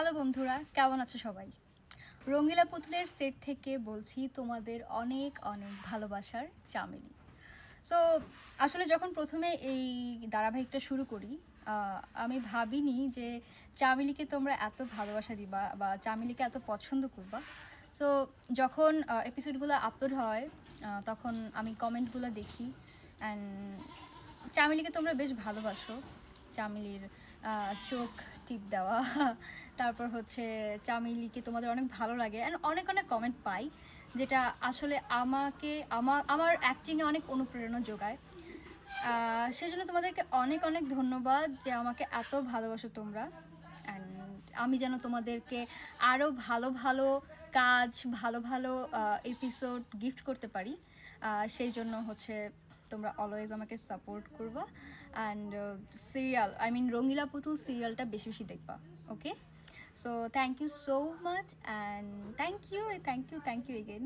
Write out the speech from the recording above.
Hello বন্ধুরা, কেমন আছো সবাই? রঙিলা পুতুলের সেট থেকে বলছি তোমাদের অনেক অনেক ভালোবাসার চামেলি। সো আসলে যখন প্রথমে এই ধারাবাহিকটা শুরু করি, আমি ভাবিনি যে চামেলিকে তোমরা এত ভালোবাসা দিবা বা চামেলিকে এত পছন্দ করবা। সো যখন এপিসোডগুলো আপলোড হয় তখন আমি কমেন্টগুলো দেখি অ্যান্ড চামেলিকে তোমরা বেশ ভালোবাসো। চামেলির চোখ টিপ দেওয়া তারপর হচ্ছে চামেলিকে তোমাদের অনেক ভালো লাগে অ্যান্ড অনেক অনেক কমেন্ট পাই, যেটা আসলে আমাকে আমার অ্যাক্টিংয়ে অনেক অনুপ্রেরণা যোগায়। সেজন্য তোমাদেরকে অনেক অনেক ধন্যবাদ যে আমাকে এত ভালোবাসো তোমরা। অ্যান্ড আমি যেন তোমাদেরকে আরও ভালো ভালো কাজ, ভালো ভালো এপিসোড গিফট করতে পারি, সেই জন্য হচ্ছে তোমরা অলওয়েজ আমাকে সাপোর্ট করবা। অ্যান্ড সিরিয়াল রঙিলা পুতুল সিরিয়ালটা বেশি বেশি দেখবা, okay? So thank you so much and thank you again.